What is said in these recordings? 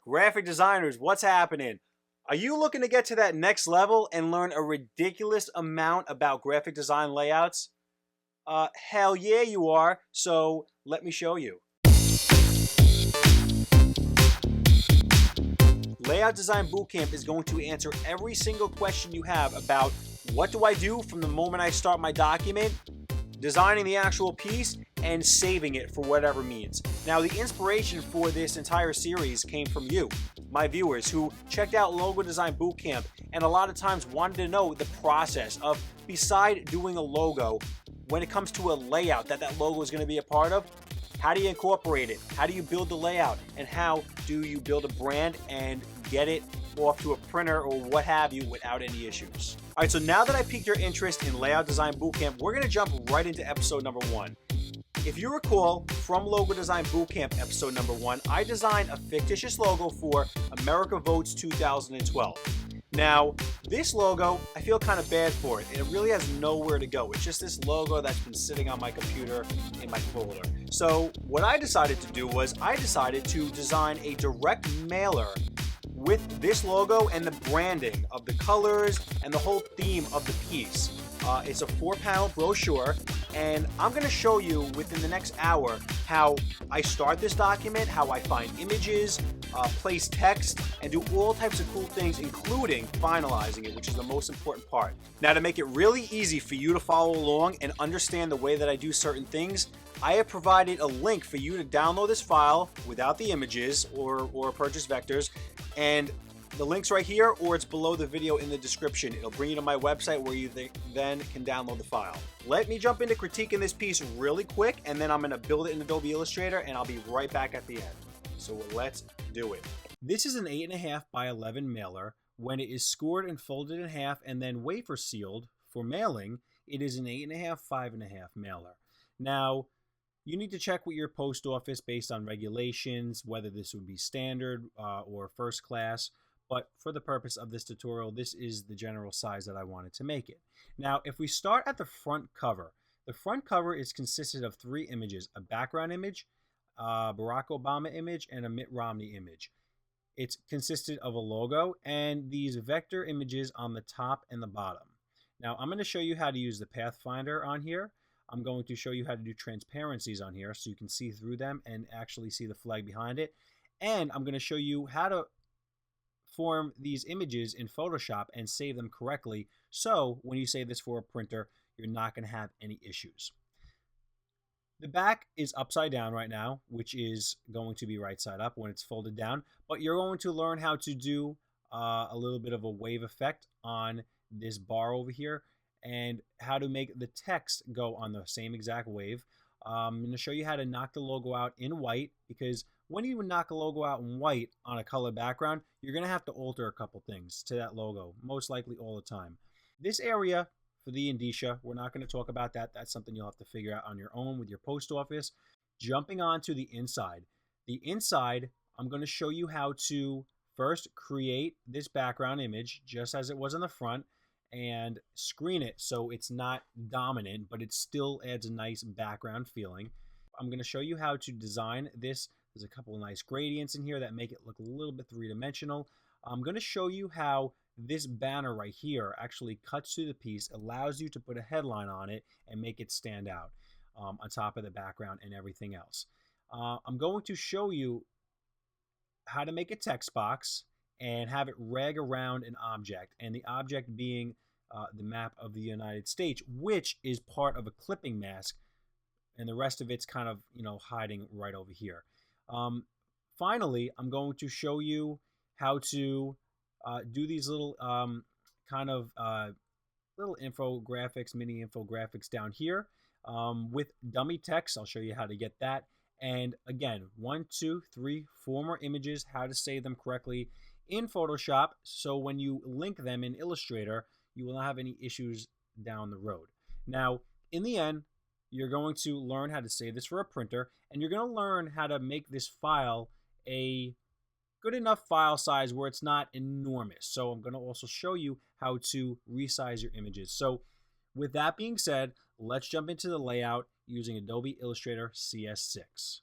Graphic designers, what's happening? Are you looking to get to that next level and learn a ridiculous amount about graphic design layouts? Hell yeah, you are. So let me show you. Layout Design Bootcamp is going to answer every single question you have about what do I do from the moment I start my document, designing the actual piece, and saving it for whatever means. Now, the inspiration for this entire series came from you, my viewers, who checked out Logo Design Bootcamp and a lot of times wanted to know the process of, beside doing a logo, when it comes to a layout that logo is going to be a part of, how do you incorporate it? How do you build the layout? And how do you build a brand and get it off to a printer or what have you without any issues? All right, so now that I piqued your interest in Layout Design Bootcamp, we're going to jump right into episode number 1. If you recall, from Logo Design Bootcamp episode number 1, I designed a fictitious logo for America Votes 2012. Now, this logo, I feel kind of bad for it. It really has nowhere to go. It's just this logo that's been sitting on my computer in my folder. So what I decided to do was I decided to design a direct mailer with this logo and the branding of the colors and the whole theme of the piece. It's a 4-panel brochure, and I'm going to show you within the next hour how I start this document, how I find images, place text, and do all types of cool things, including finalizing it, which is the most important part. Now, to make it really easy for you to follow along and understand the way that I do certain things, I have provided a link for you to download this file without the images or purchase vectors, and the link's right here, or it's below the video in the description. It'll bring you to my website where you then can download the file. Let me jump into critiquing this piece really quick, and then I'm going to build it in Adobe Illustrator, and I'll be right back at the end. So let's do it. This is an 8.5 by 11 mailer. When it is scored and folded in half and then wafer sealed for mailing, it is an 8.5, 5.5 mailer. Now, you need to check with your post office based on regulations, whether this would be standard or first class. But for the purpose of this tutorial, this is the general size that I wanted to make it. Now, if we start at the front cover, the front cover is consisted of 3 images: a background image, a Barack Obama image, and a Mitt Romney image. It's consisted of a logo and these vector images on the top and the bottom. Now, I'm going to show you how to use the Pathfinder on here. I'm going to show you how to do transparencies on here so you can see through them and actually see the flag behind it. And I'm going to show you how to form these images in Photoshop and save them correctly, so when you save this for a printer, you're not going to have any issues. The back is upside down right now, which is going to be right side up when it's folded down, but you're going to learn how to do a little bit of a wave effect on this bar over here and how to make the text go on the same exact wave. I'm going to show you how to knock the logo out in white, because when you knock a logo out in white on a color background, you're going to have to alter a couple things to that logo, most likely all the time. This area for the indicia, we're not going to talk about that. That's something you'll have to figure out on your own with your post office. Jumping on to the inside. The inside, I'm going to show you how to first create this background image just as it was on the front and screen it so it's not dominant, but it still adds a nice background feeling. I'm going to show you how to design this. There's a couple of nice gradients in here that make it look a little bit three-dimensional. I'm going to show you how this banner right here actually cuts through the piece, allows you to put a headline on it and make it stand out on top of the background and everything else. I'm going to show you how to make a text box and have it rag around an object, and the object being the map of the United States, which is part of a clipping mask, and the rest of it's kind of, hiding right over here. Finally, I'm going to show you how to do these little little infographics, mini infographics down here with dummy text. I'll show you how to get that. And again, 1, 2, 3, 4 more images, how to save them correctly in Photoshop, so when you link them in Illustrator, you will not have any issues down the road. Now, in the end, you're going to learn how to save this for a printer, and you're going to learn how to make this file a good enough file size where it's not enormous. So I'm going to also show you how to resize your images. So with that being said, let's jump into the layout using Adobe Illustrator CS6.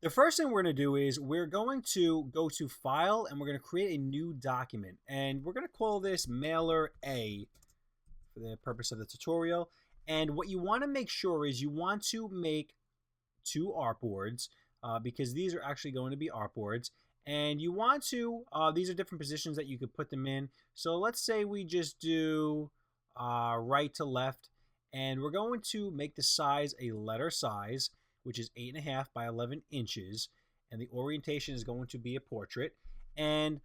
The first thing we're going to do is we're going to go to File and we're going to create a new document. And we're going to call this Mailer A for the purpose of the tutorial. And what you want to make sure is you want to make 2 artboards because these are actually going to be artboards. And you want to, these are different positions that you could put them in. So let's say we just do right to left. And we're going to make the size a letter size, which is 8.5 by 11 inches, and the orientation is going to be a portrait. And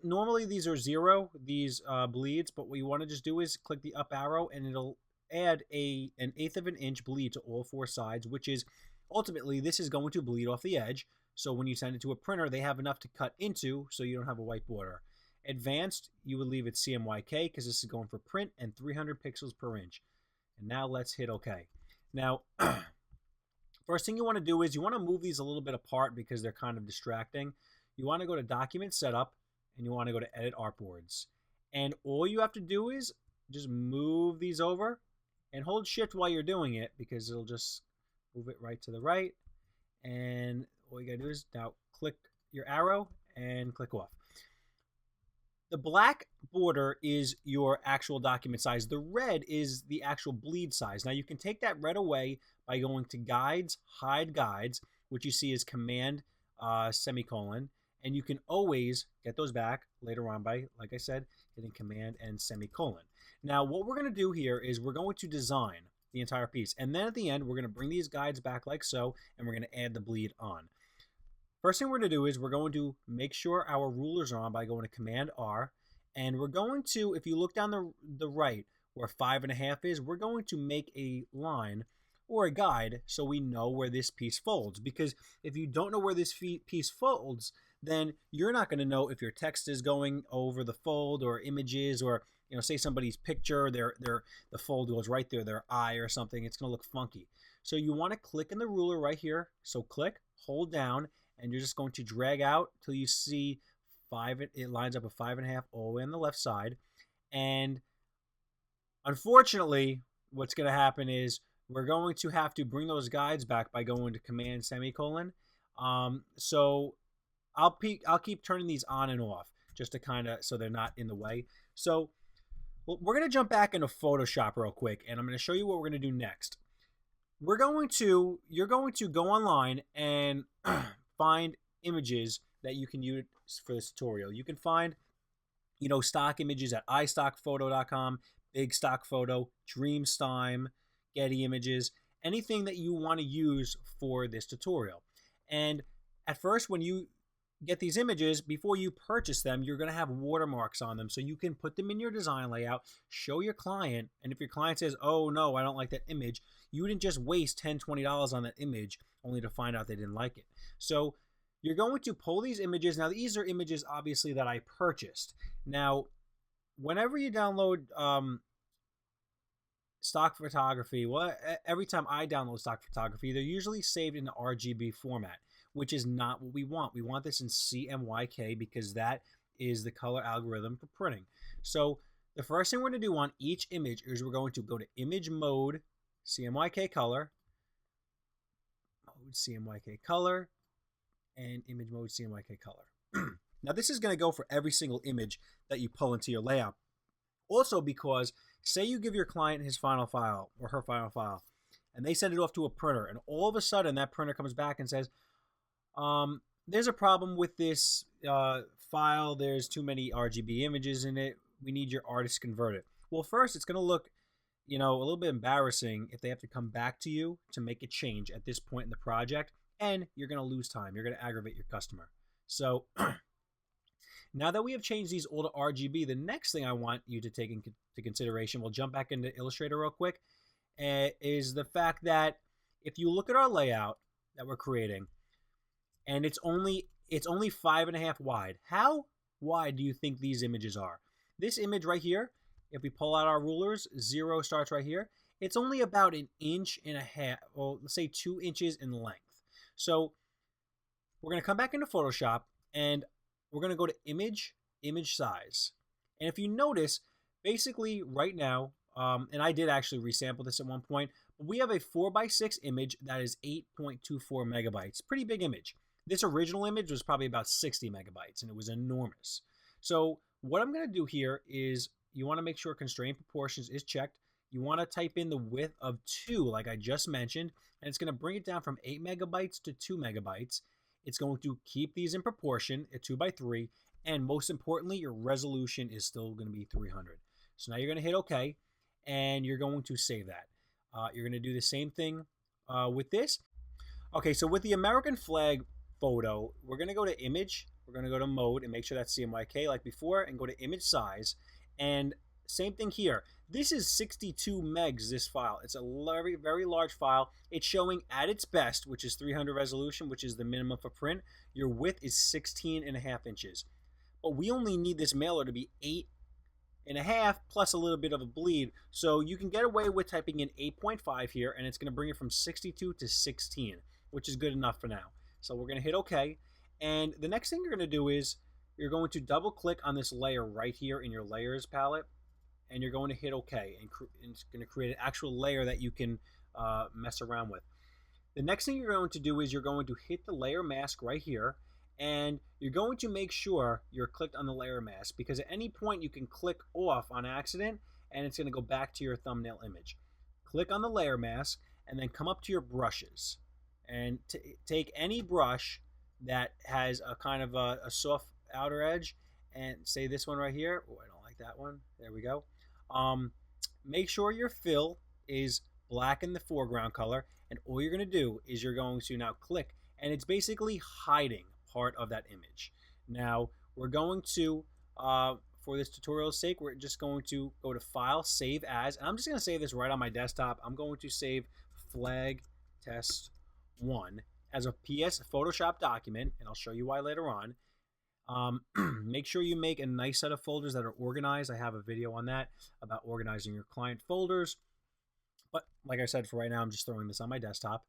normally these are 0, these bleeds, but what you want to just do is click the up arrow, and it'll add an 1/8 of an inch bleed to all 4 sides, which is ultimately this is going to bleed off the edge. So when you send it to a printer, they have enough to cut into, so you don't have a white border. Advanced, you would leave it CMYK because this is going for print and 300 pixels per inch. And now let's hit OK. Now, first thing you want to do is you want to move these a little bit apart because they're kind of distracting. You want to go to Document Setup and you want to go to Edit Artboards. And all you have to do is just move these over and hold Shift while you're doing it because it'll just move it right to the right. And all you got to do is now click your arrow and click off. The black border is your actual document size. The red is the actual bleed size. Now you can take that red away by going to Guides, Hide Guides, which you see is Command semicolon, and you can always get those back later on by, like I said, hitting Command and semicolon. Now what we're going to do here is we're going to design the entire piece, and then at the end we're going to bring these guides back like so, and we're going to add the bleed on. First thing we're going to do is we're going to make sure our rulers are on by going to Command R, and we're going to, if you look down the right where 5.5 is, we're going to make a line or a guide so we know where this piece folds. Because if you don't know where this piece folds, then you're not going to know if your text is going over the fold or images, or say somebody's picture, the fold goes right there, their eye or something. It's going to look funky. So you want to click in the ruler right here. So click, hold down, and you're just going to drag out till you see 5. It lines up with 5.5 all the way on the left side. And unfortunately, what's going to happen is we're going to have to bring those guides back by going to Command semicolon. So I'll keep turning these on and off just to kind of so they're not in the way. So we're going to jump back into Photoshop real quick, and I'm going to show you what we're going to do next. You're going to go online and find images that you can use for this tutorial. You can find, stock images at iStockPhoto.com, Big Stock Photo, Dreamstime, Getty Images, anything that you want to use for this tutorial. And at first, when you get these images, before you purchase them, you're going to have watermarks on them, so you can put them in your design layout, show your client, and if your client says, oh no, I don't like that image, you didn't just waste $10, $20 on that image only to find out they didn't like it. So you're going to pull these images. Now these are images obviously that I purchased. Now whenever you download stock photography, well, every time I download stock photography, they're usually saved in the RGB format, which is not what we want. We want this in CMYK because that is the color algorithm for printing. So the first thing we're going to do on each image is we're going to go to Image Mode, CMYK Color, Mode CMYK Color, and Image Mode CMYK Color. Now this is going to go for every single image that you pull into your layout. Also because, say you give your client his final file or her final file, and they send it off to a printer, and all of a sudden that printer comes back and says, there's a problem with this file, there's too many RGB images in it, we need your artist to convert it. Well, first it's going to look a little bit embarrassing if they have to come back to you to make a change at this point in the project, and you're going to lose time. You're going to aggravate your customer. So now that we have changed these all to RGB, the next thing I want you to take into consideration, we'll jump back into Illustrator real quick, is the fact that if you look at our layout that we're creating, and it's only 5.5 wide. How wide do you think these images are? This image right here, if we pull out our rulers, 0 starts right here. It's only about 1.5 inches, well, let's say 2 inches in length. So we're going to come back into Photoshop, and we're going to go to Image Size. And if you notice, basically right now, and I did actually resample this at one point, We have a 4x6 image that is 8.24 megabytes. Pretty big image. This original image was probably about 60 megabytes, and it was enormous. So what I'm going to do here is you want to make sure constraint proportions is checked. You want to type in the width of 2, like I just mentioned, and it's going to bring it down from 8 megabytes to 2 megabytes. It's going to keep these in proportion at 2x3, and most importantly, your resolution is still going to be 300. So now you're going to hit OK, and you're going to save that. You're going to do the same thing with this. Okay, so with the American flag photo, we're going to go to Image, we're going to go to Mode and make sure that's CMYK like before, and go to Image Size. And same thing here. This is 62 megs, this file. It's a very, very large file. It's showing at its best, which is 300 resolution, which is the minimum for print. Your width is 16.5 inches. But we only need this mailer to be 8.5 plus a little bit of a bleed. So you can get away with typing in 8.5 here, and it's going to bring it from 62 to 16, which is good enough for now. So we're going to hit OK. And the next thing you're going to do is you're going to double click on this layer right here in your layers palette, and you're going to hit OK, and it's going to create an actual layer that you can mess around with. The next thing you're going to do is you're going to hit the layer mask right here, and you're going to make sure you're clicked on the layer mask, because at any point you can click off on accident and it's going to go back to your thumbnail image. Click on the layer mask and then come up to your brushes and take any brush that has a kind of a soft outer edge, and say this one right here. Oh, I don't like that one. There we go. Make sure your fill is black in the foreground color, and all you're going to do is you're going to now click, and it's basically hiding part of that image. Now we're going to for this tutorial's sake, we're just going to go to File, Save As, and I'm just going to save this right on my desktop. I'm going to save Flag Test 1 as a PS Photoshop document, and I'll show you why later on. Make sure you make a nice set of folders that are organized. I have a video on that about organizing your client folders. But like I said, for right now, I'm just throwing this on my desktop.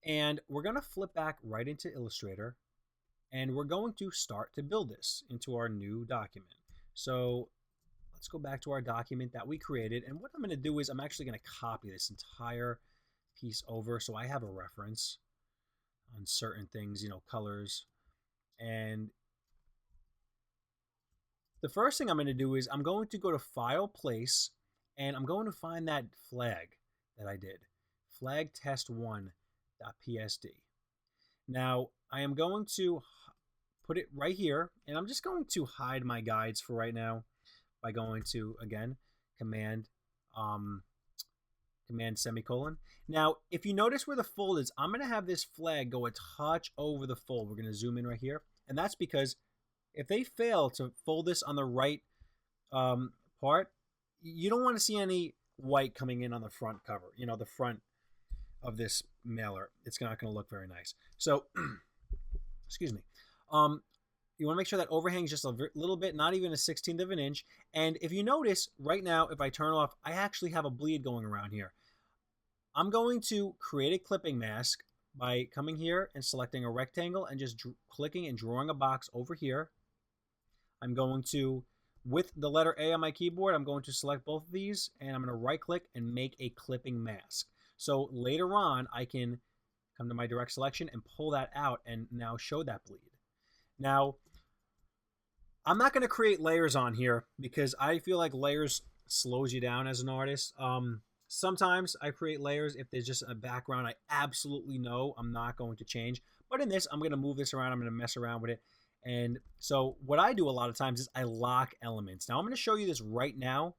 And we're going to flip back right into Illustrator, and we're going to start to build this into our new document. So let's go back to our document that we created. And what I'm going to do is I'm actually going to copy this entire piece over so I have a reference on certain things, you know, colors. And the first thing I'm going to do is I'm going to go to File, Place, and I'm going to find that flag that I did, flag test 1.psd. Now I am going to put it right here, and I'm just going to hide my guides for right now by going to, again, Command semicolon. Now, if you notice where the fold is, I'm going to have this flag go a touch over the fold. We're going to zoom in right here, and that's because if they fail to fold this on the right part, you don't want to see any white coming in on the front cover, you know, the front of this mailer. It's not going to look very nice. So, excuse me. You want to make sure that overhang is just a little bit, not even a 1/16 of an inch. And if you notice right now, if I turn off, I actually have a bleed going around here. I'm going to create a clipping mask by coming here and selecting a rectangle and just clicking and drawing a box over here. I'm going to, with the letter A on my keyboard, I'm going to select both of these, and I'm going to right click and make a clipping mask. So later on, I can come to my direct selection and pull that out and now show that bleed. Now, I'm not going to create layers on here because I feel like layers slows you down as an artist. Sometimes I create layers if there's just a background I absolutely know I'm not going to change. But in this, I'm going to move this around. I'm going to mess around with it. And so what I do a lot of times is I lock elements. Now I'm going to show you this right now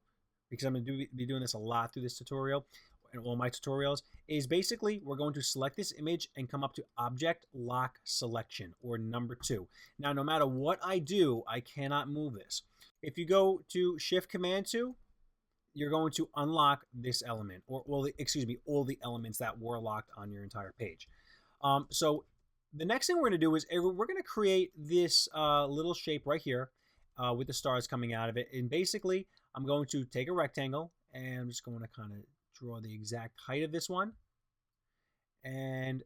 because I'm going to be doing this a lot through this tutorial and all my tutorials, is basically we're going to select this image and come up to Object Lock Selection, or number 2. Now, no matter what I do, I cannot move this. If you go to Shift Command 2, you're going to unlock this element, or all the elements that were locked on your entire page. So the next thing we're going to do is we're going to create this little shape right here with the stars coming out of it. And basically, I'm going to take a rectangle, and I'm just going to kind of draw the exact height of this one. And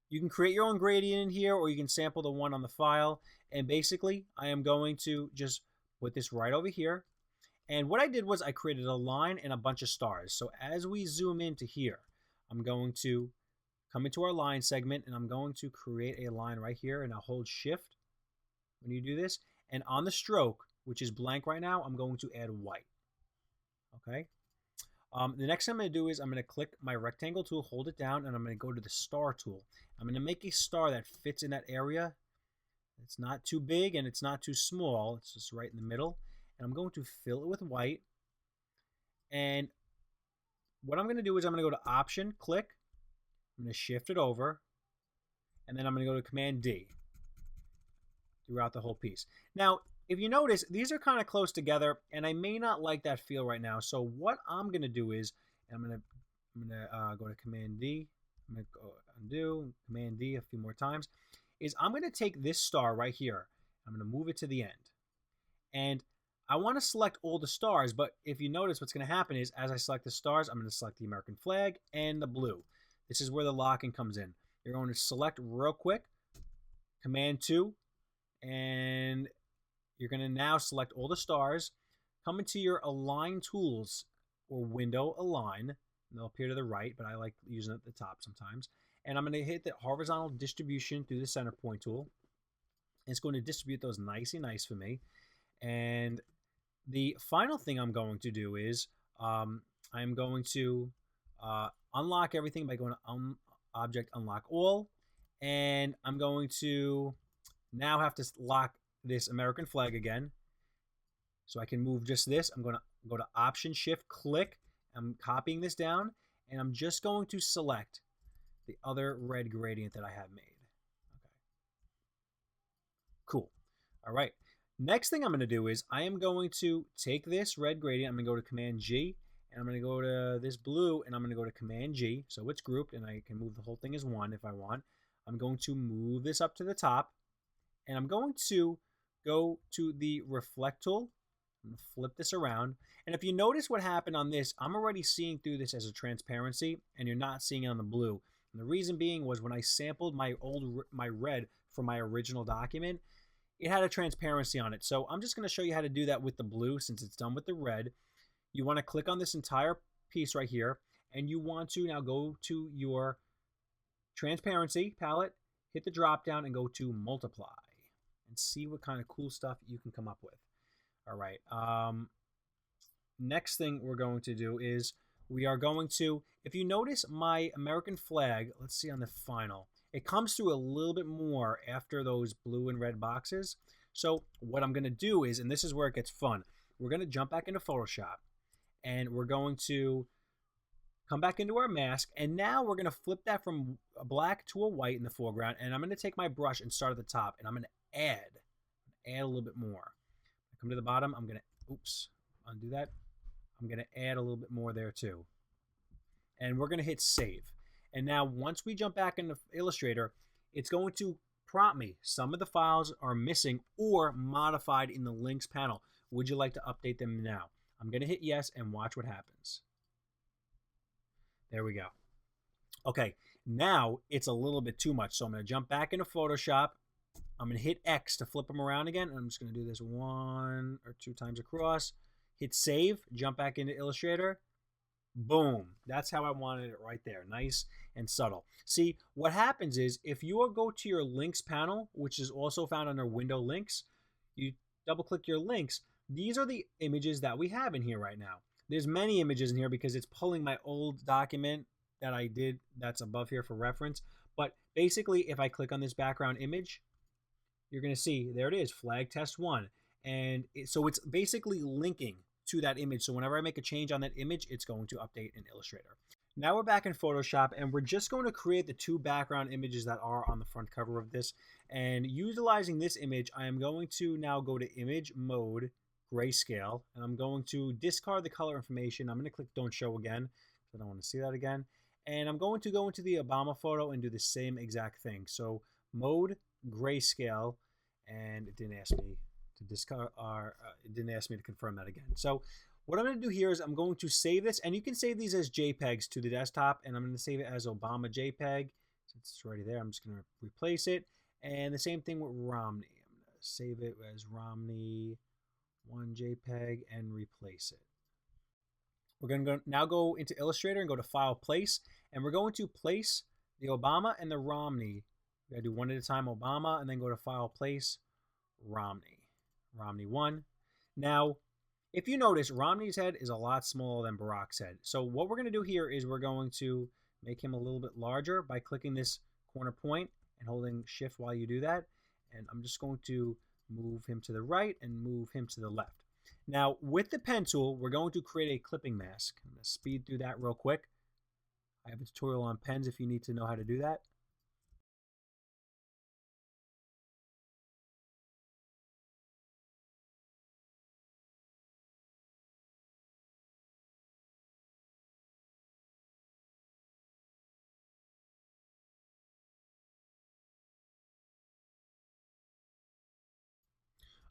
you can create your own gradient in here, or you can sample the one on the file. And basically, I am going to just put this right over here. And what I did was I created a line and a bunch of stars. So as we zoom into here, I'm going to come into our line segment, and I'm going to create a line right here, and I'll hold shift when you do this. And on the stroke, which is blank right now, I'm going to add white. Okay. The next thing I'm going to do is I'm going to click my rectangle tool, hold it down, and I'm going to go to the star tool. I'm going to make a star that fits in that area. It's not too big and it's not too small. It's just right in the middle. And I'm going to fill it with white. And what I'm going to do is I'm going to go to Option, click. I'm going to shift it over. And then I'm going to go to Command D throughout the whole piece. Now, if you notice, these are kind of close together, and I may not like that feel right now. So what I'm going to do is, I'm going to go to Command D. I'm going to go undo, Command D a few more times. Is I'm going to take this star right here. I'm going to move it to the end. And I want to select all the stars, but if you notice, what's going to happen is as I select the stars, I'm going to select the American flag and the blue. This is where the locking comes in. You're going to select real quick, Command 2, and you're going to now select all the stars. Come into your Align Tools or Window Align, and they'll appear to the right, but I like using it at the top sometimes. And I'm going to hit the horizontal distribution through the center point tool. It's going to distribute those nice for me. And the final thing I'm going to do is I'm going to unlock everything by going to Object Unlock All. And I'm going to now have to lock this American flag again. So I can move just this. I'm going to go to Option Shift Click. I'm copying this down, and I'm just going to select the other red gradient that I have made. Okay. Cool. All right. Next thing I'm going to do is I am going to take this red gradient. I'm going to go to Command G, and I'm going to go to this blue, and I'm going to go to Command G. So it's grouped, and I can move the whole thing as one if I want. I'm going to move this up to the top, and I'm going to go to the Reflect tool. I'm going to flip this around. And if you notice what happened on this, I'm already seeing through this as a transparency, and you're not seeing it on the blue. And the reason being was when I sampled my red from my original document, it had a transparency on it. So I'm just going to show you how to do that with the blue since it's done with the red. You want to click on this entire piece right here, and you want to now go to your transparency palette, hit the drop down, and go to multiply and see what kind of cool stuff you can come up with. All right. Next thing we're going to do is we are going to, if you notice my American flag, let's see on the final, it comes through a little bit more after those blue and red boxes. So what I'm going to do is, and this is where it gets fun, we're going to jump back into Photoshop, and we're going to come back into our mask, and now we're going to flip that from a black to a white in the foreground, and I'm going to take my brush and start at the top, and I'm going to add a little bit more. I come to the bottom, I'm going to, undo that. I'm going to add a little bit more there too. And we're going to hit save. And now once we jump back into Illustrator, it's going to prompt me. Some of the files are missing or modified in the links panel. Would you like to update them now? I'm going to hit yes and watch what happens. There we go. Okay, now it's a little bit too much. So I'm going to jump back into Photoshop. I'm going to hit X to flip them around again. And I'm just going to do this 1 or 2 times across. Hit save, jump back into Illustrator. Boom. That's how I wanted it right there. Nice and subtle. See, what happens is if you go to your links panel, which is also found under window links, you double click your links. These are the images that we have in here right now. There's many images in here because it's pulling my old document that I did that's above here for reference. But basically, if I click on this background image, you're going to see there it is, flag test 1. And so it's basically linking to that image. So whenever I make a change on that image, it's going to update in Illustrator. Now we're back in Photoshop, and we're just going to create the 2 background images that are on the front cover of this. And utilizing this image, I am going to now go to Image Mode, Grayscale, and I'm going to discard the color information. I'm going to click Don't Show again, because I don't want to see that again. And I'm going to go into the Obama photo and do the same exact thing. So Mode, Grayscale, and it didn't ask me to discard, it didn't ask me to confirm that again. So what I'm going to do here is I'm going to save this, and you can save these as JPEGs to the desktop, and I'm going to save it as Obama JPEG. Since it's already there, I'm just going to replace it. And the same thing with Romney. I'm going to save it as Romney one JPEG and replace it. We're going to now go into Illustrator and go to File, Place, and we're going to place the Obama and the Romney. We're going to do one at a time, Obama, and then go to File, Place, Romney. Romney 1. Now, if you notice, Romney's head is a lot smaller than Barack's head. So what we're going to do here is we're going to make him a little bit larger by clicking this corner point and holding Shift while you do that. And I'm just going to move him to the right and move him to the left. Now, with the pen tool, we're going to create a clipping mask. I'm going to speed through that real quick. I have a tutorial on pens if you need to know how to do that.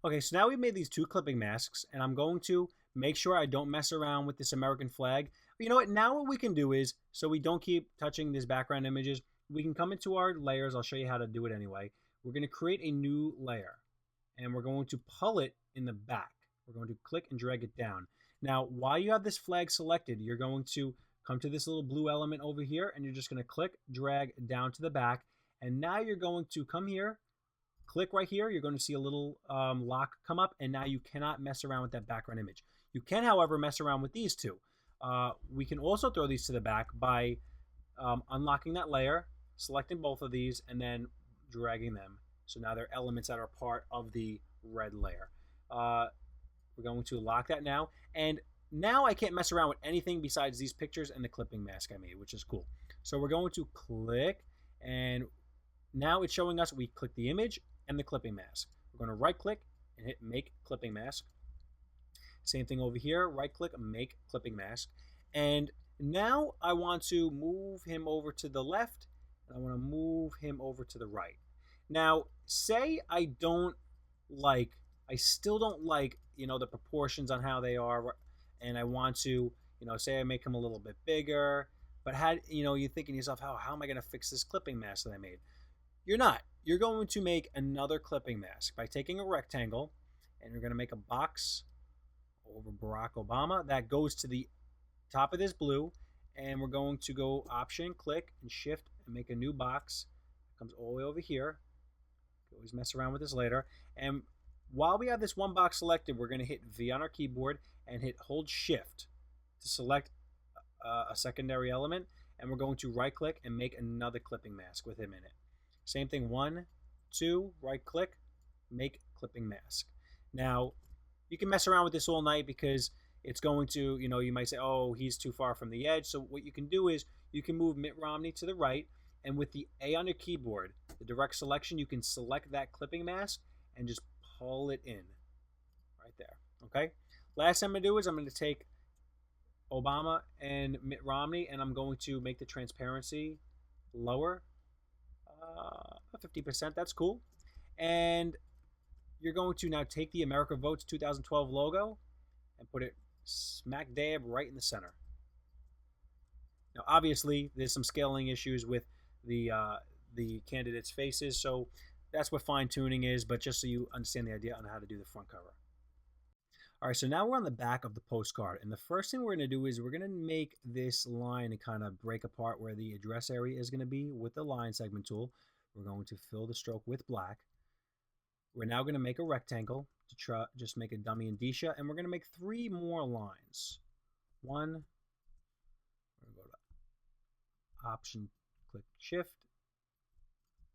Okay, so now we've made these two clipping masks, and I'm going to make sure I don't mess around with this American flag. But you know what? Now what we can do is, so we don't keep touching these background images, we can come into our layers. I'll show you how to do it anyway. We're going to create a new layer, and we're going to pull it in the back. We're going to click and drag it down. Now, while you have this flag selected, you're going to come to this little blue element over here, and you're just going to click, drag down to the back. And now you're going to come here, click right here, you're going to see a little lock come up, and now you cannot mess around with that background image. You can, however, mess around with these two. We can also throw these to the back by unlocking that layer, selecting both of these, and then dragging them. So now they're elements that are part of the red layer. We're going to lock that now, and now I can't mess around with anything besides these pictures and the clipping mask I made, which is cool. So we're going to click, and now it's showing us we click the image and the clipping mask. We're going to right click and hit Make Clipping Mask. Same thing over here, right click, Make Clipping Mask. And now I want to move him over to the left, and I want to move him over to the right. Now, say I still don't like, the proportions on how they are, and I want to, say I make him a little bit bigger, but you're thinking to yourself, how am I going to fix this clipping mask that I made? You're not. You're going to make another clipping mask by taking a rectangle, and you're going to make a box over Barack Obama that goes to the top of this blue, and we're going to go Option, click, and Shift, and make a new box. It comes all the way over here. You can always mess around with this later. And while we have this one box selected, we're going to hit V on our keyboard and hold Shift to select a secondary element, and we're going to right-click and make another clipping mask with him in it. Same thing, 1, 2, right click, make clipping mask. Now, you can mess around with this all night because it's going to, you might say, oh, he's too far from the edge. So what you can do is you can move Mitt Romney to the right, and with the A on your keyboard, the direct selection, you can select that clipping mask and just pull it in right there, okay? Last thing I'm going to do is I'm going to take Obama and Mitt Romney, and I'm going to make the transparency lower. 50%, that's cool. And you're going to now take the America Votes 2012 logo and put it smack dab right in the center. Now, obviously, there's some scaling issues with the candidates' faces, so that's what fine-tuning is, but just so you understand the idea on how to do the front cover. All right, so now we're on the back of the postcard, and the first thing we're going to do is we're going to make this line and kind of break apart where the address area is going to be with the line segment tool. We're going to fill the stroke with black. We're now going to make a rectangle to just make a dummy indicia, and we're going to make 3 more lines. 1, we're going to go to Option, click Shift.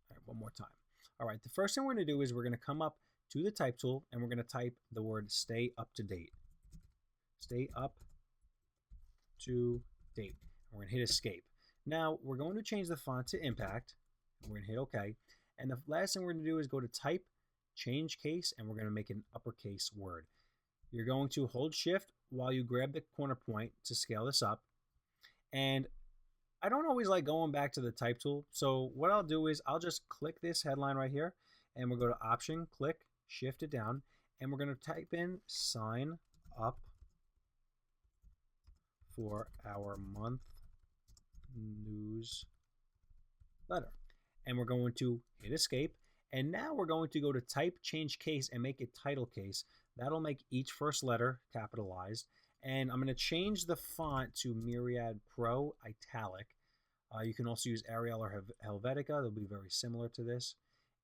All right, one more time. All right, the first thing we're going to do is we're going to come up to the type tool, and we're going to type the word stay up to date. Stay up to date. We're going to hit escape. Now, we're going to change the font to impact. And we're going to hit OK. And the last thing we're going to do is go to type, change case, and we're going to make an uppercase word. You're going to hold Shift while you grab the corner point to scale this up. And I don't always like going back to the type tool. So what I'll do is I'll just click this headline right here, and we'll go to Option, click, Shift it down, and we're going to type in sign up for our month newsletter. And we're going to hit escape. And now we're going to go to type, change case, and make it title case That'll make each first letter capitalized. And I'm going to change the font to Myriad Pro Italic. You can also use Arial or Helvetica. They'll be very similar to this.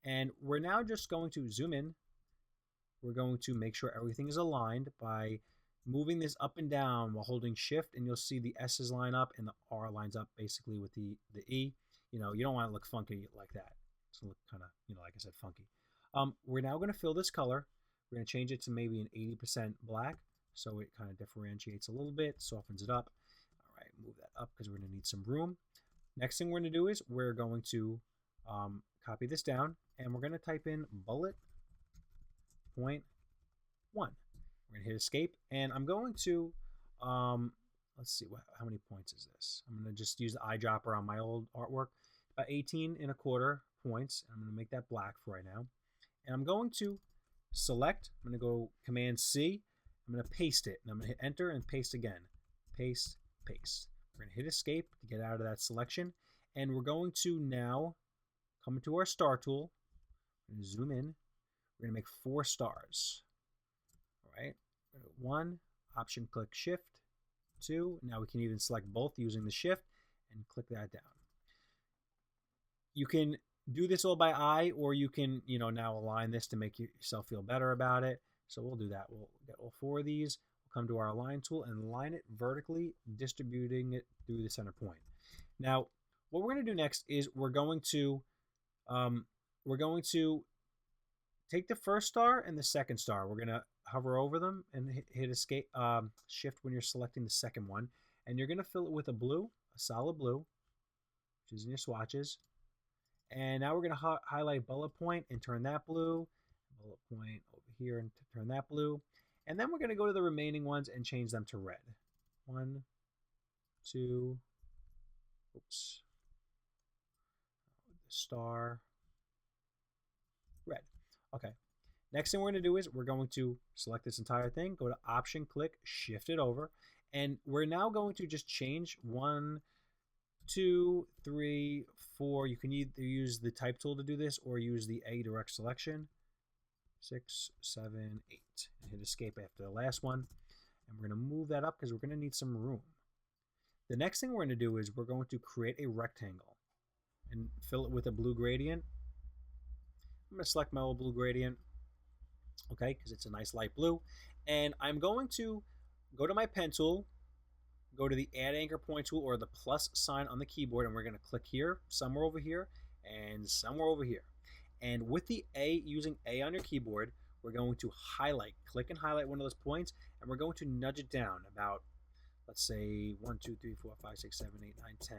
And we're now just going to zoom in. We're going to make sure everything is aligned by moving this up and down while holding shift, and you'll see the S's line up and the R lines up basically with the E. You know, you don't want to look funky like that. It's going to look kind of, you know, like I said, funky. We're now going to fill this color. We're going to change it to maybe an 80% black so it kind of differentiates a little bit, softens it up. All right, move that up because we're going to need some room. Next thing we're going to do is we're going to copy this down, and we're going to type in bullet point 1. We're going to hit escape, and I'm going to, let's see, how many points is this? I'm going to just use the eyedropper on my old artwork, about 18.25 points. I'm going to make that black for right now. And I'm going to select, I'm going to go Command C, I'm going to paste it, and I'm going to hit enter and paste again. Paste, paste. We're going to hit escape to get out of that selection, and we're going to now come into our star tool. We're going to zoom in. We're going to make 4 stars. All right, 1, option click shift, 2. Now we can even select both using the shift and click that down. You can do this all by eye, or you can, you know, now align this to make yourself feel better about it. So we'll do that. We'll get all 4 of these. We'll come to our align tool and line it vertically, distributing it through the center point. Now, what we're going to do next is we're going to take the first star and the second star. We're going to hover over them and hit escape, shift when you're selecting the second one, and you're going to fill it with a blue, a solid blue, which is in your swatches. And now we're going to highlight bullet point and turn that blue, bullet point over here and turn that blue. And then we're going to go to the remaining ones and change them to red. 1, 2, oops, star, red. Okay. Next thing we're going to do is we're going to select this entire thing, go to option, click, shift it over, and we're now going to just change 1, 2, 3, 4. You can either use the type tool to do this or use the A direct selection. 6, 7, 8. And hit escape after the last one. And we're going to move that up because we're going to need some room. The next thing we're going to do is we're going to create a rectangle and fill it with a blue gradient. I'm going to select my old blue gradient, okay, because it's a nice light blue. And I'm going to go to my pen tool, go to the add anchor point tool or the plus sign on the keyboard, and we're going to click here, somewhere over here, and somewhere over here. And with the A, using A on your keyboard, we're going to highlight, click and highlight one of those points, and we're going to nudge it down about, let's say, 1, 2, 3, 4, 5, 6, 7, 8, 9, 10,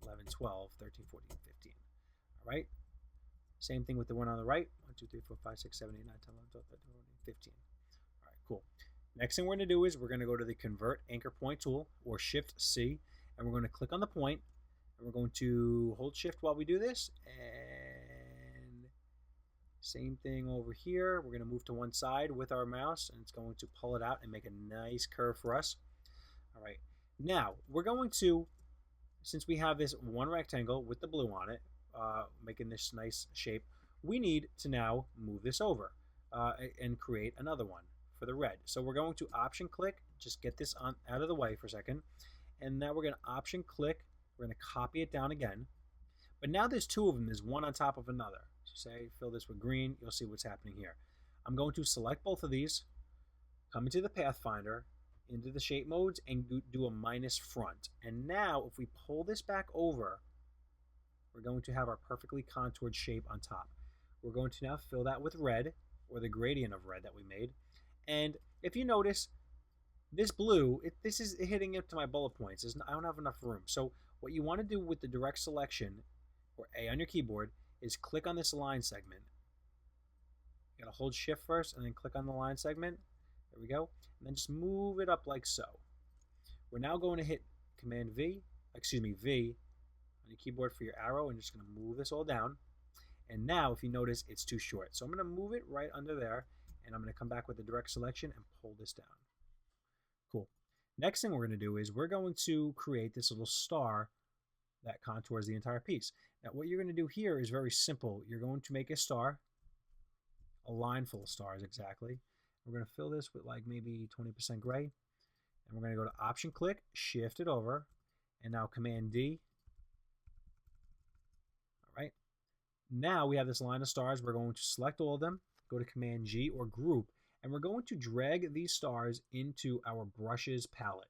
11, 12, 13, 14, 15. All right? Same thing with the one on the right. 1, 2, 3, 4, 5, 6, 7, 8, 9, 10, 11, 12, 13, 14, 15. All right, cool. Next thing we're going to do is we're going to go to the Convert Anchor Point tool, or Shift C, and we're going to click on the point, and we're going to hold Shift while we do this, and same thing over here. We're going to move to one side with our mouse, and it's going to pull it out and make a nice curve for us. All right, now we're going to, since we have this one rectangle with the blue on it, making this nice shape, we need to now move this over and create another one for the red. So we're going to option click, just get this out of the way for a second, and now we're going to option click, we're going to copy it down again, but now there's 2 of them, there's one on top of another. So say fill this with green, you'll see what's happening here. I'm going to select both of these, come into the Pathfinder, into the shape modes, and do a minus front. And now if we pull this back over, we're going to have our perfectly contoured shape on top. We're going to now fill that with red, or the gradient of red that we made. And if you notice, this blue, this is hitting up to my bullet points. I don't have enough room. So what you want to do with the direct selection, or A on your keyboard, is click on this line segment. You gotta hold shift first and then click on the line segment. There we go. And then just move it up like so. We're now going to hit Command V on your keyboard for your arrow, and just going to move this all down. And now if you notice, it's too short. So I'm going to move it right under there, and I'm going to come back with the direct selection and pull this down. Cool. Next thing we're going to do is we're going to create this little star that contours the entire piece. Now what you're going to do here is very simple. You're going to make a star, a line full of stars exactly. We're going to fill this with like maybe 20% gray. And we're going to go to Option click, shift it over, and now Command D. All right. Now we have this line of stars. We're going to select all of them, go to Command G or Group, and we're going to drag these stars into our brushes palette.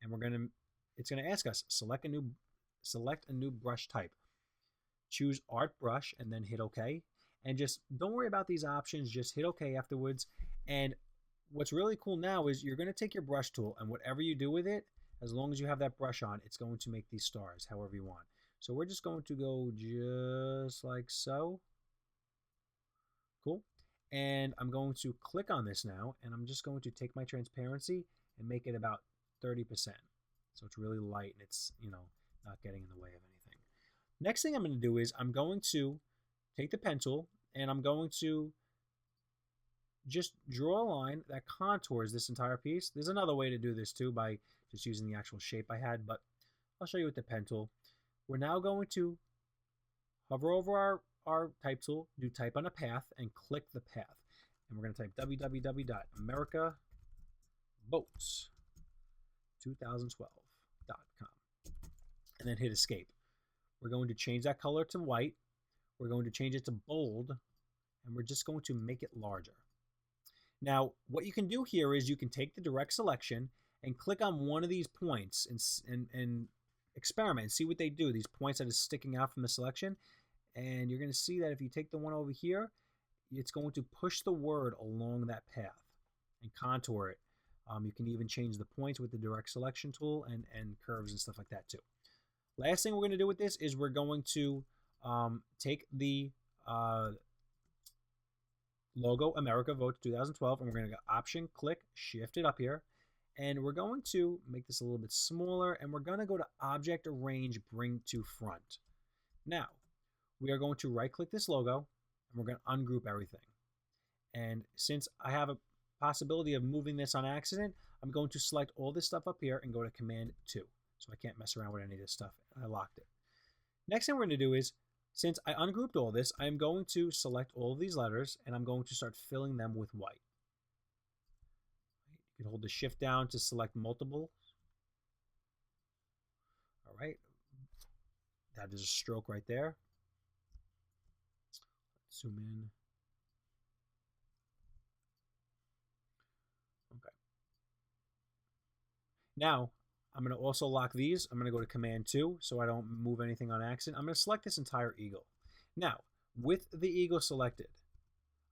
And it's going to ask us select a new brush type. Choose Art Brush and then hit OK. And just don't worry about these options. Just hit OK afterwards. And what's really cool now is you're going to take your brush tool, and whatever you do with it, as long as you have that brush on, it's going to make these stars however you want. So we're just going to go just like so. Cool. And I'm going to click on this now, and I'm just going to take my transparency and make it about 30%. So it's really light and it's, not getting in the way of anything. Next thing I'm going to do is I'm going to take the pen tool and I'm going to just draw a line that contours this entire piece. There's another way to do this too by just using the actual shape I had, but I'll show you with the pen tool. We're now going to hover over our type tool, do type on a path, and click the path. And we're going to type www.americaboats2012.com and then hit escape. We're going to change that color to white. We're going to change it to bold, and we're just going to make it larger. Now, what you can do here is you can take the direct selection and click on one of these points and experiment and see what they do. These points that are sticking out from the selection. And you're going to see that if you take the one over here, it's going to push the word along that path and contour it. You can even change the points with the direct selection tool and curves and stuff like that too. Last thing we're going to do with this is we're going to take the logo America Vote 2012, and we're going to go Option, click, shift it up here. And we're going to make this a little bit smaller, and we're going to go to Object, Arrange, Bring to Front. Now, we are going to right-click this logo, and we're going to ungroup everything. And since I have a possibility of moving this on accident, I'm going to select all this stuff up here and go to Command 2. So I can't mess around with any of this stuff. I locked it. Next thing we're going to do is, since I ungrouped all this, I'm going to select all of these letters, and I'm going to start filling them with white. You can hold the shift down to select multiple. All right. That is a stroke right there. Let's zoom in. Okay. Now, I'm going to also lock these. I'm going to go to Command 2 so I don't move anything on accident. I'm going to select this entire eagle. Now, with the eagle selected,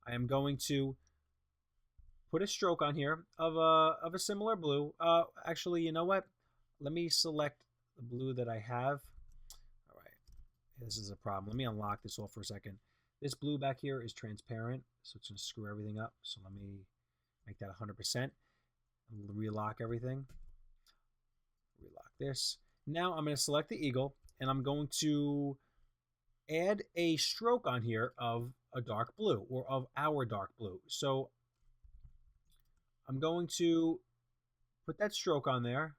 I am going to put a stroke on here of a similar blue. Actually, you know what? Let me select the blue that I have. All right. This is a problem. Let me unlock this all for a second. This blue back here is transparent, so it's going to screw everything up. So let me make that 100%. Relock everything. Relock this. Now I'm going to select the eagle, and I'm going to add a stroke on here of a dark blue, or of our dark blue. So I'm going to put that stroke on there.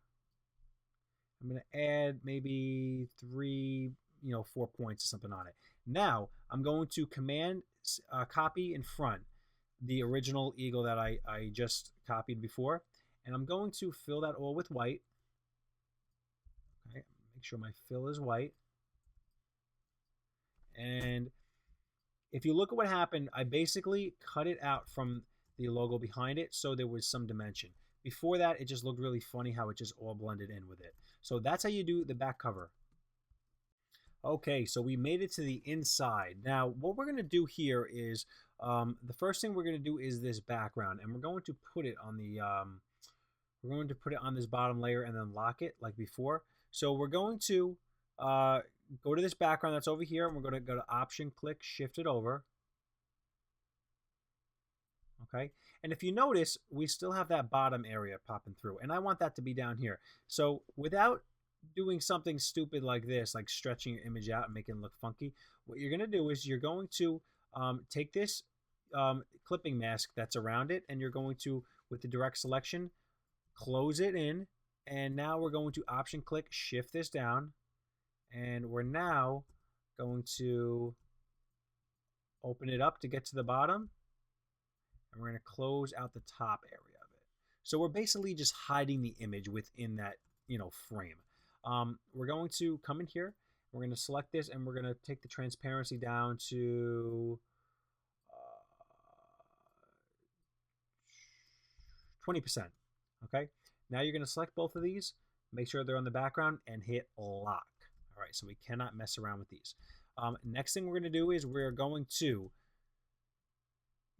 I'm going to add maybe 4 points or something on it. Now I'm going to Command copy in front the original eagle that I just copied before, and I'm going to fill that all with white. Okay, make sure my fill is white. And if you look at what happened, I basically cut it out from the logo behind it so there was some dimension. Before that, it just looked really funny how it just all blended in with it. So that's how you do the back cover. Okay, so we made it to the inside. Now, what we're going to do here is the first thing we're going to do is this background, and we're going to put it on the this bottom layer and then lock it like before. So we're going to go to this background that's over here, and we're going to go to Option, click, shift it over. Okay, and if you notice, we still have that bottom area popping through, and I want that to be down here. So without doing something stupid like this, like stretching your image out and making it look funky, what you're going to do is you're going to take this clipping mask that's around it, and you're going to, with the direct selection, close it in, and now we're going to Option, click, shift this down, and we're now going to open it up to get to the bottom. and we're going to close out the top area of it. So we're basically just hiding the image within that, frame. We're going to come in here, we're going to select this, and we're going to take the transparency down to 20%. Okay, now you're going to select both of these, make sure they're on the background, and hit lock. All right, so we cannot mess around with these. Next thing we're going to do is we're going to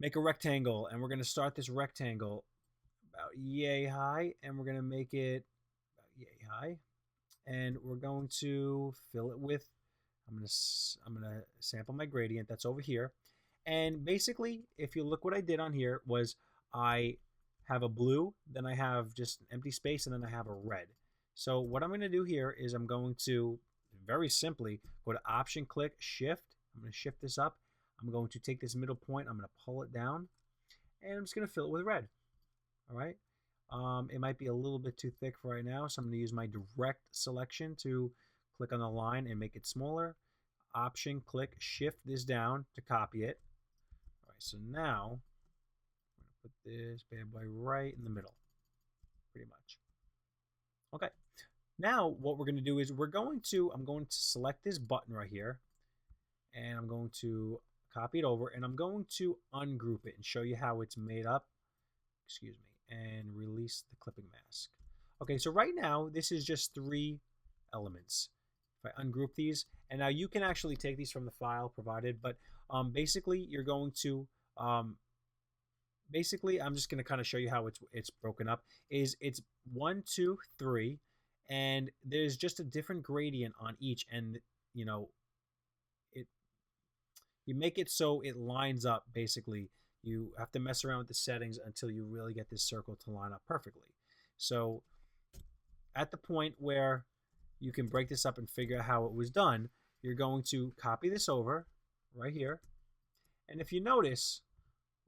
make a rectangle, and we're going to start this rectangle about yay high, and we're going to make it about yay high, and we're going to fill it with, I'm going to sample my gradient that's over here. And basically, if you look what I did on here was I have a blue, then I have just an empty space, and then I have a red. So what I'm going to do here is I'm going to very simply go to Option, click Shift. I'm going to shift this up. I'm going to take this middle point, I'm going to pull it down, and I'm just going to fill it with red. All right. It might be a little bit too thick for right now, so I'm going to use my direct selection to click on the line and make it smaller. Option, click, shift this down to copy it. All right, so now I'm going to put this bad boy right in the middle, pretty much. Okay. Now what we're going to do is I'm going to select this button right here, and I'm going to copy it over, and I'm going to ungroup it and show you how it's made up. Excuse me. And release the clipping mask. Okay, so right now this is just 3 elements. If I ungroup these, and now you can actually take these from the file provided, but basically you're going to basically I'm just going to kind of show you how it's broken up. It's 1, 2, 3, and there's just a different gradient on each, and you make it so it lines up. Basically you have to mess around with the settings until you really get this circle to line up perfectly. So at the point where you can break this up and figure out how it was done, you're going to copy this over right here. And if you notice,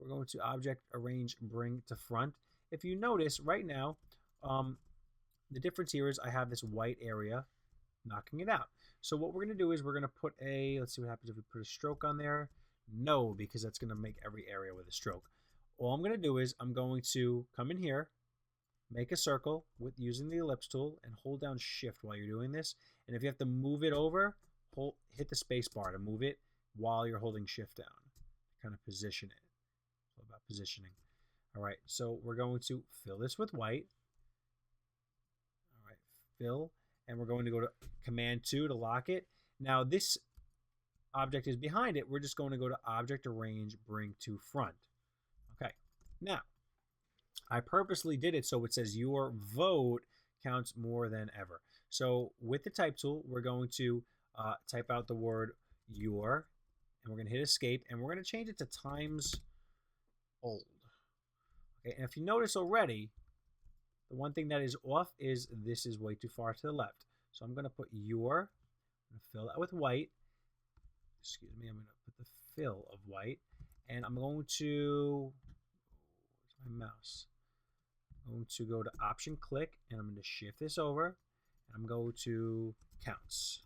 we're going to Object, Arrange, Bring to Front. If you notice right now, the difference here is I have this white area knocking it out. So what we're going to do is we're going to put let's see what happens if we put a stroke on there. No, because that's going to make every area with a stroke. All I'm going to do is I'm going to come in here, make a circle with using the ellipse tool, and hold down Shift while you're doing this. And if you have to move it over, hit the space bar to move it while you're holding Shift down. Kind of position it. It's all about positioning. All right, so we're going to fill this with white. All right, fill, and we're going to go to Command 2 to lock it. Now this object is behind it. We're just going to go to Object, Arrange, Bring to Front. Okay, now I purposely did it so it says your vote counts more than ever. So with the type tool, we're going to type out the word your, and we're going to hit escape, and we're going to change it to times old. Okay, and if you notice already, the one thing that is off is this is way too far to the left. So I'm going to put your, I'm going to fill that with white. Excuse me, I'm going to put the fill of white, and I'm going to, where's my mouse? I'm going to go to Option, click, and I'm going to shift this over, and I'm going to counts, ...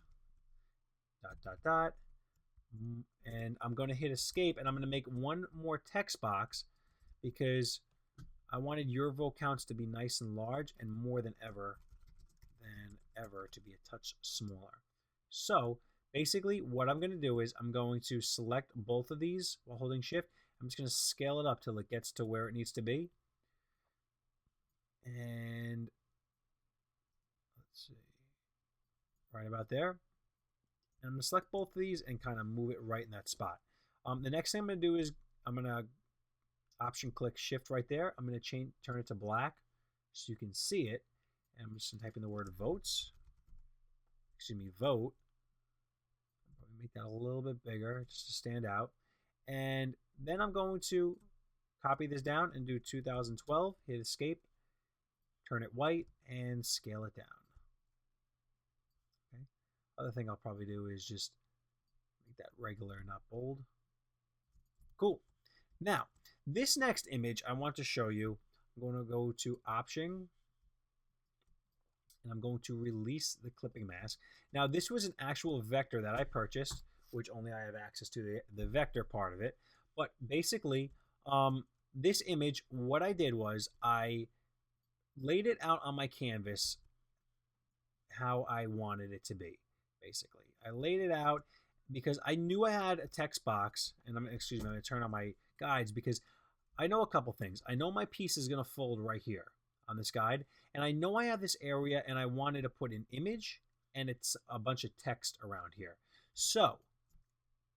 and I'm going to hit escape, and I'm going to make one more text box because I wanted your vote counts to be nice and large and more than ever to be a touch smaller. So basically what I'm going to do is I'm going to select both of these while holding Shift. I'm just going to scale it up till it gets to where it needs to be. And let's see, right about there. And I'm going to select both of these and kind of move it right in that spot. The next thing I'm going to do is I'm going to Option, click, Shift right there. I'm going to turn it to black so you can see it. And I'm just going to type in the word votes. Excuse me, vote. Make that a little bit bigger just to stand out. And then I'm going to copy this down and do 2012, hit escape, turn it white, and scale it down. Okay. Other thing I'll probably do is just make that regular, not bold. Cool. Now, this next image I want to show you, I'm going to go to Option, and I'm going to release the clipping mask. Now, this was an actual vector that I purchased, which only I have access to the vector part of it. But basically, this image, what I did was I laid it out on my canvas how I wanted it to be, basically. I laid it out because I knew I had a text box, and I'm going to turn on my guides because I know a couple things. I know my piece is going to fold right here on this guide, and I know I have this area and I wanted to put an image and it's a bunch of text around here. So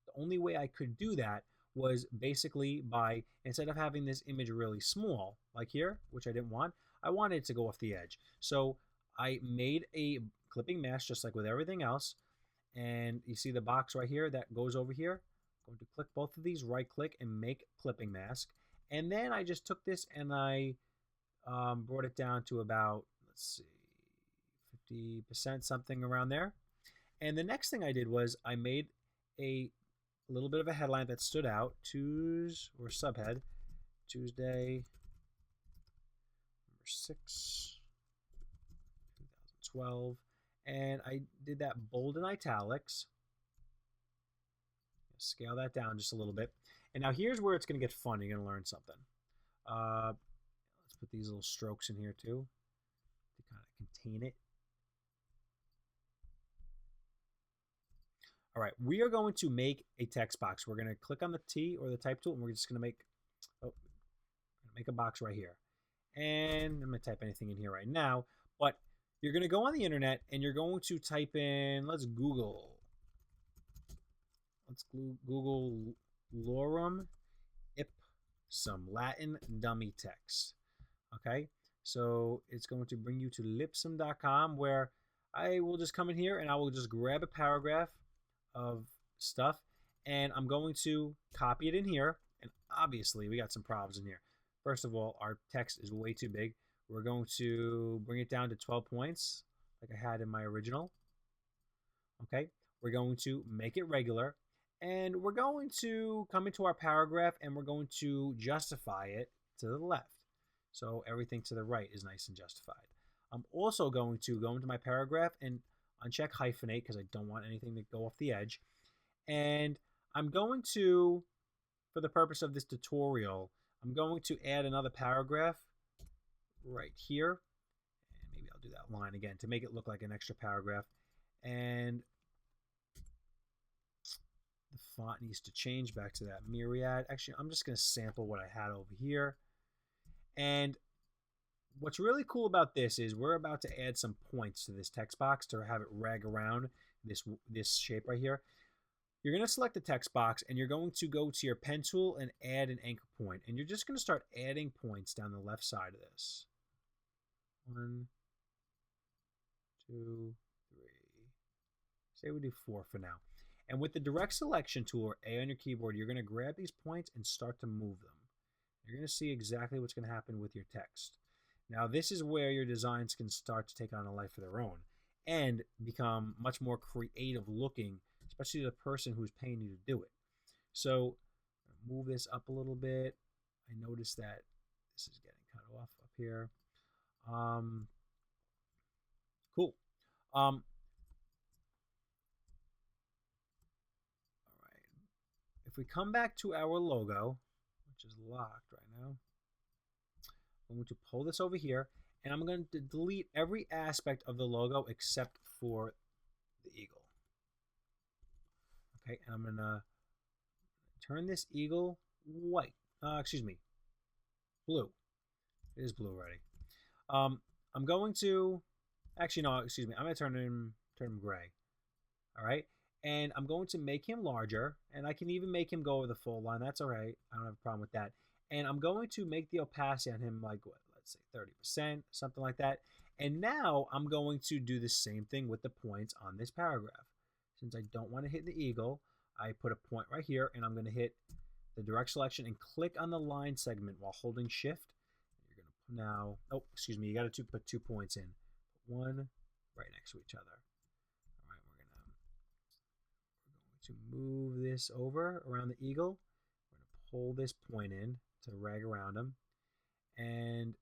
the only way I could do that was basically by, instead of having this image really small, like here, which I didn't want, I wanted it to go off the edge. So I made a clipping mask just like with everything else. And you see the box right here that goes over here. I'm going to click both of these, right click and make clipping mask. And then I just took this and I brought it down to about, let's see, 50%, something around there. And the next thing I did was I made a little bit of a headline that stood out, or subhead, Tuesday, November 6, 2012. And I did that bold and italics. Scale that down just a little bit. And now here's where it's going to get fun. You're going to learn something. Let's put these little strokes in here too to kind of contain it. All right, we are going to make a text box. We're going to click on the T or the type tool, and we're just going to make a box right here. And I'm going to type anything in here right now, but you're going to go on the internet and you're going to type in, let's Google lorem ipsum, Latin dummy text. Okay, so it's going to bring you to lipsum.com, where I will just come in here and I will just grab a paragraph of stuff and I'm going to copy it in here. And obviously we got some problems in here. First of all, our text is way too big. We're going to bring it down to 12 points like I had in my original. Okay, we're going to make it regular, and we're going to come into our paragraph and we're going to justify it to the left. So everything to the right is nice and justified. I'm also going to go into my paragraph and uncheck hyphenate because I don't want anything to go off the edge. And I'm going to, for the purpose of this tutorial, I'm going to add another paragraph right here. And maybe I'll do that line again to make it look like an extra paragraph. And the font needs to change back to that myriad. Actually, I'm just going to sample what I had over here. And what's really cool about this is we're about to add some points to this text box to have it rag around this shape right here. You're going to select the text box and you're going to go to your pen tool and add an anchor point. And you're just going to start adding points down the left side of this. 1, 2, 3. Say we do 4 for now. And with the direct selection tool or A on your keyboard, you're going to grab these points and start to move them. You're going to see exactly what's going to happen with your text. Now, this is where your designs can start to take on a life of their own and become much more creative looking, especially to the person who's paying you to do it. So move this up a little bit. I noticed that this is getting cut off up here. Cool. All right. If we come back to our logo, which is locked right now, I'm going to pull this over here, and I'm going to delete every aspect of the logo except for the eagle. Okay, and I'm going to turn this eagle white. Blue. It is blue already. I'm going to, I'm going to turn him gray. All right, and I'm going to make him larger, and I can even make him go over the full line. That's all right. I don't have a problem with that. And I'm going to make the opacity on him like, what, let's say 30%, something like that. And now I'm going to do the same thing with the points on this paragraph. Since I don't want to hit the eagle, I put a point right here, and I'm going to hit the direct selection and click on the line segment while holding shift. You're going to now, you got to put 2 points in. One right next to each other. All right, we're going to move this over around the eagle. We're going to pull this point in to rag around them, and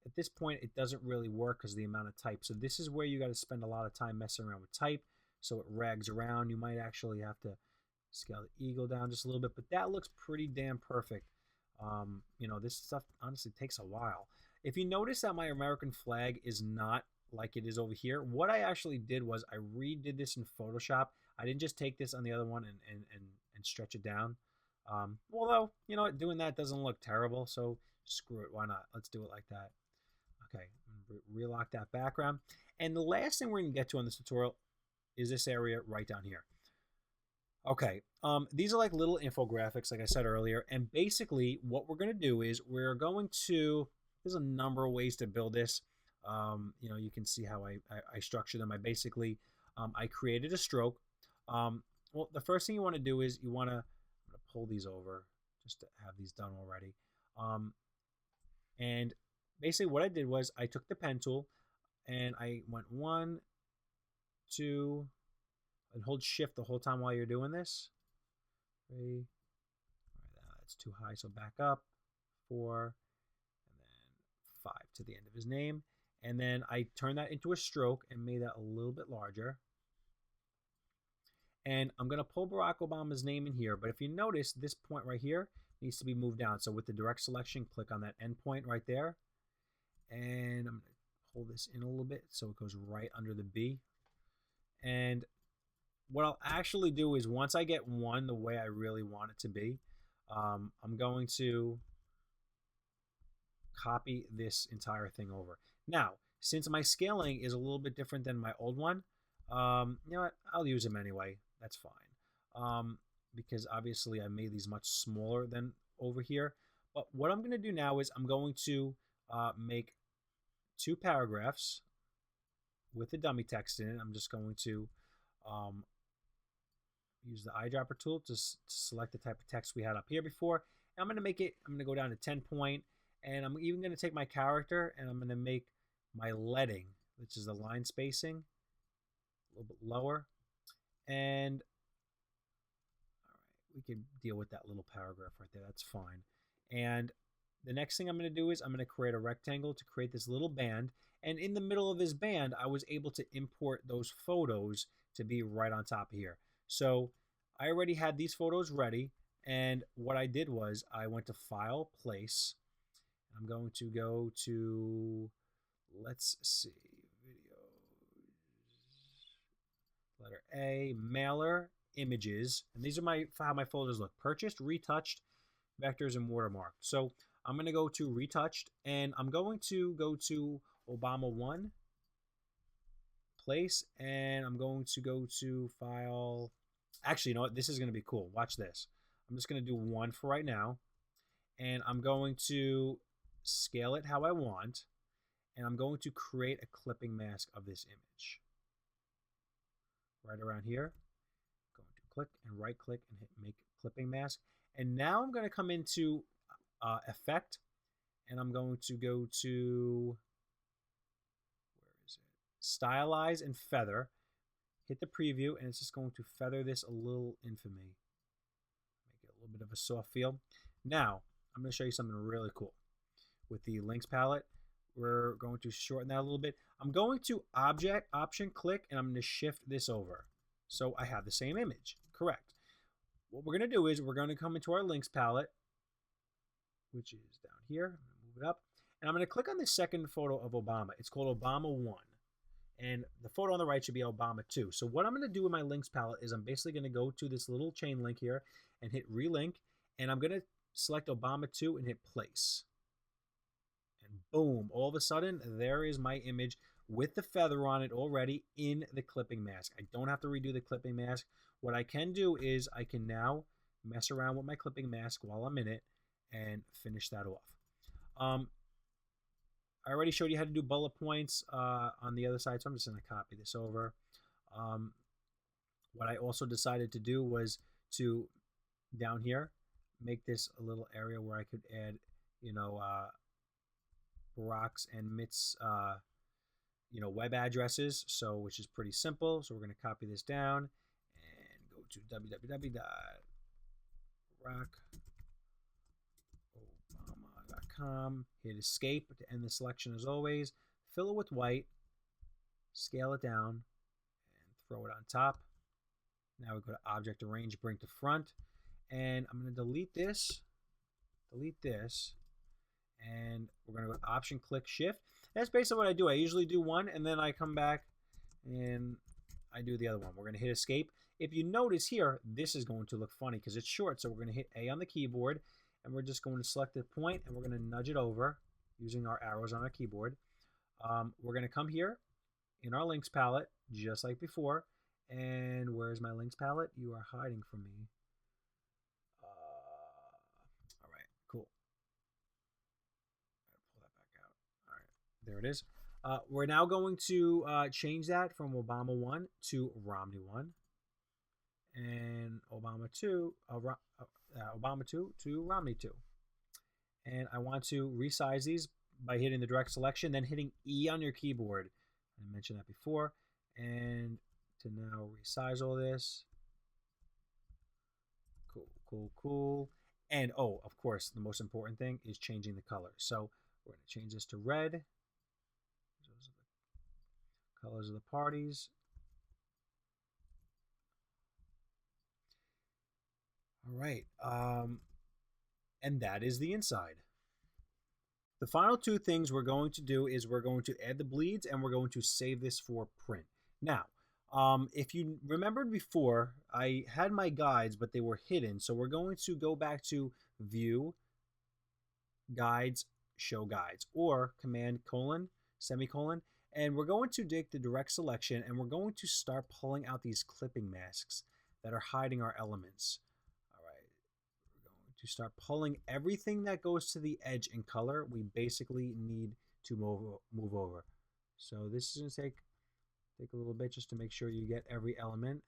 at this point it doesn't really work because of the amount of type. So this is where you got to spend a lot of time messing around with type so it rags around. You might actually have to scale the eagle down just a little bit, but that looks pretty damn perfect. You know, this stuff honestly takes a while. If you notice that my American flag is not like it is over here, what I actually did was I redid this in Photoshop. I didn't just take this on the other one and stretch it down. Although, you know, doing that doesn't look terrible, so screw it. Why not? Let's do it like that. Okay, relock that background. And the last thing we're going to get to on this tutorial is this area right down here. Okay, these are like little infographics, like I said earlier, and basically what we're going to do is we're going to, there's a number of ways to build this. You know, you can see how I structure them. I created a stroke. Well, the first thing you want to do is you want to, I'm going to pull these over just to have these done already. And basically what I did was I took the pen tool and I went 1, 2, and hold shift the whole time while you're doing this. 3, all right, that's too high, so back up. 4, and then 5 to the end of his name. And then I turned that into a stroke and made that a little bit larger. And I'm going to pull Barack Obama's name in here, but if you notice, this point right here needs to be moved down. So with the direct selection, click on that end point right there. And I'm going to pull this in a little bit so it goes right under the B. And what I'll actually do is once I get one the way I really want it to be, I'm going to copy this entire thing over. Now, since my scaling is a little bit different than my old one, you know what? I'll use them anyway. That's fine. Because obviously I made these much smaller than over here. But what I'm going to do now is I'm going to make 2 paragraphs with the dummy text in it. I'm just going to use the eyedropper tool to select the type of text we had up here before. And I'm going to go down to 10 point. And I'm even going to take my character and I'm going to make my leading, which is the line spacing, a little bit lower. And all right, we can deal with that little paragraph right there. That's fine. And the next thing I'm going to do is I'm going to create a rectangle to create this little band. And in the middle of this band, I was able to import those photos to be right on top of here. So I already had these photos ready. And what I did was I went to File, Place. I'm going to go to, let's see, videos, letter A, mailer, images. And these are how my folders look: purchased, retouched, vectors, and watermarked. So I'm going to go to retouched, and I'm going to go to Obama 1, place, and I'm going to go to file. Actually, you know what? This is going to be cool. Watch this. I'm just going to do 1 for right now, and I'm going to scale it how I want, and I'm going to create a clipping mask of this image. Right around here, going to click and right click and hit make clipping mask. And now I'm going to come into effect, and I'm going to go to, where is it? Stylize and feather. Hit the preview, and it's just going to feather this a little infamy. Make it a little bit of a soft feel. Now, I'm going to show you something really cool. With the links palette, we're going to shorten that a little bit. I'm going to object, option, click, and I'm going to shift this over. So I have the same image. Correct. What we're going to do is we're going to come into our links palette, which is down here. I'm going to move it up. And I'm going to click on the second photo of Obama. It's called Obama 1. And the photo on the right should be Obama 2. So what I'm going to do with my links palette is I'm basically going to go to this little chain link here and hit relink. And I'm going to select Obama 2 and hit place. And boom, all of a sudden, there is my image with the feather on it already in the clipping mask. I don't have to redo the clipping mask. What I can do is I can now mess around with my clipping mask while I'm in it and finish that off. I already showed you how to do bullet points on the other side, so I'm just going to copy this over. What I also decided to do was to, down here, make this a little area where I could add, you know, Barack's and Mitt's, you know, web addresses, so which is pretty simple. So we're going to copy this down and go to www.barackobama.com. Hit escape to end the selection as always. Fill it with white, scale it down, and throw it on top. Now we go to Object Arrange, Bring to Front, and I'm going to delete this, delete this, and we're going to go Option, click Shift. That's basically what I do. I usually do one, and then I come back and I do the other one. We're going to hit Escape. If you notice here, this is going to look funny because it's short, so we're going to hit A on the keyboard, and we're just going to select the point, and we're going to nudge it over using our arrows on our keyboard. We're going to come here in our links palette, just like before. And where's my links palette? You are hiding from me. All right, cool. Pull that back out. All right, there it is. We're now going to change that from Obama 1 to Romney 1, and Obama 2 to Romney 2. And I want to resize these by hitting the direct selection, then hitting E on your keyboard. I mentioned that before. And to now resize all this. Cool, cool, cool. And oh, of course, the most important thing is changing the color. So we're going to change this to red. Those are the colors of the parties. All right. And that is the inside. The final two things we're going to do is we're going to add the bleeds, and we're going to save this for print. Now, if you remembered before, I had my guides, but they were hidden. So we're going to go back to View, Guides, Show Guides, or Command : semicolon, and we're going to take the direct selection, and we're going to start pulling out these clipping masks that are hiding our elements. To start pulling everything that goes to the edge in color, we basically need to move over. So this is going to take a little bit just to make sure you get every element.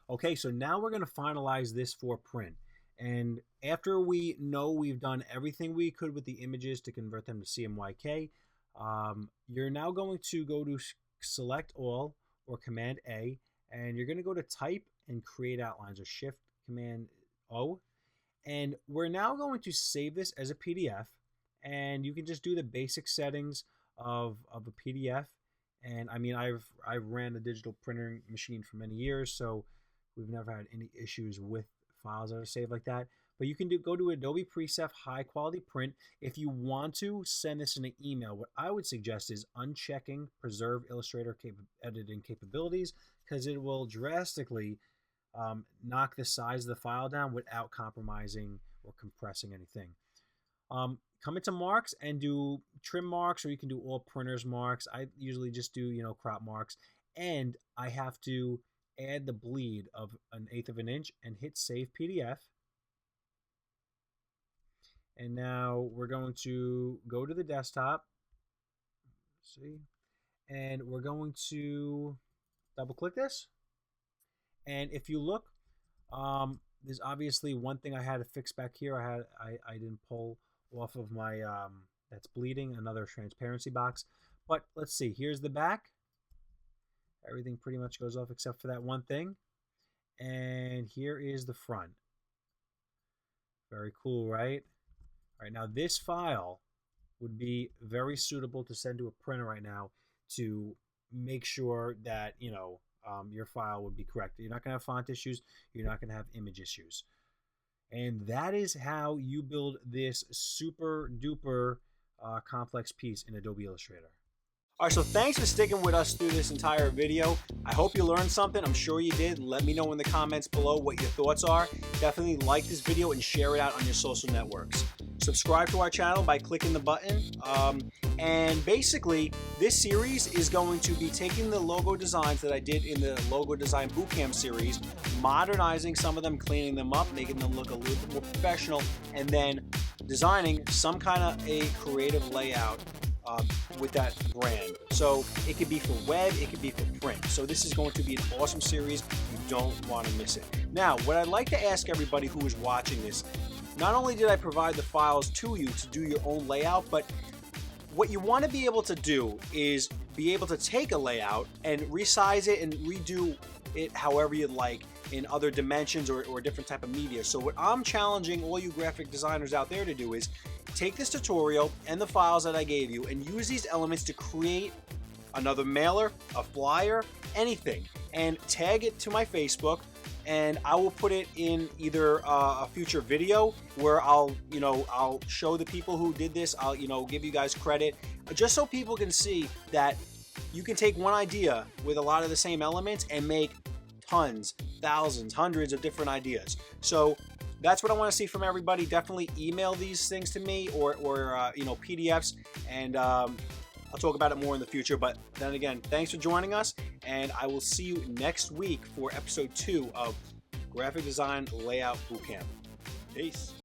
Okay, so now we're going to finalize this for print. And after we know we've done everything we could with the images to convert them to CMYK, you're now going to go to Select All or Command A, and you're going to go to Type and Create Outlines, or Shift Command O. And we're now going to save this as a PDF, and you can just do the basic settings of a PDF. And I mean, I've ran a digital printing machine for many years, so we've never had any issues with files that are saved like that. But you can go to Adobe Precept High Quality Print. If you want to send this in an email, what I would suggest is unchecking Preserve Illustrator editing capabilities, because it will drastically knock the size of the file down without compromising or compressing anything. Come into marks and do trim marks, or you can do all printers marks. I usually just do, crop marks. And I have to add the bleed of 1/8 of an inch and hit Save PDF. And now we're going to go to the desktop. Let's see. And we're going to double click this. And if you look, there's obviously one thing I had to fix back here. I didn't pull off of my that's bleeding, another transparency box. But let's see, here's the back. Everything pretty much goes off except for that one thing. And here is the front. Very cool, right? All right, now this file would be very suitable to send to a printer right now to make sure that your file would be correct. You're not going to have font issues. You're not going to have image issues. And that is how you build this super duper complex piece in Adobe Illustrator. All right, so thanks for sticking with us through this entire video. I hope you learned something. I'm sure you did. Let me know in the comments below what your thoughts are. Definitely like this video and share it out on your social networks. Subscribe to our channel by clicking the button. And basically, this series is going to be taking the logo designs that I did in the Logo Design Bootcamp series, modernizing some of them, cleaning them up, making them look a little bit more professional, and then designing some kind of a creative layout with that brand. So it could be for web, it could be for print. So this is going to be an awesome series. You don't want to miss it. Now, what I'd like to ask everybody who is watching this, not only did I provide the files to you to do your own layout, but what you want to be able to do is be able to take a layout and resize it and redo it however you'd like in other dimensions or different type of media. So what I'm challenging all you graphic designers out there to do is take this tutorial and the files that I gave you and use these elements to create another mailer, a flyer, anything, and tag it to my Facebook, and I will put it in either a future video where I'll show the people who did this. I'll give you guys credit, just so people can see that you can take one idea with a lot of the same elements and make tons, thousands, hundreds of different ideas. So that's what I want to see from everybody. Definitely email these things to me or PDFs, and I'll talk about it more in the future. But then again, thanks for joining us, and I will see you next week for episode 2 of Graphic Design Layout Bootcamp. Peace.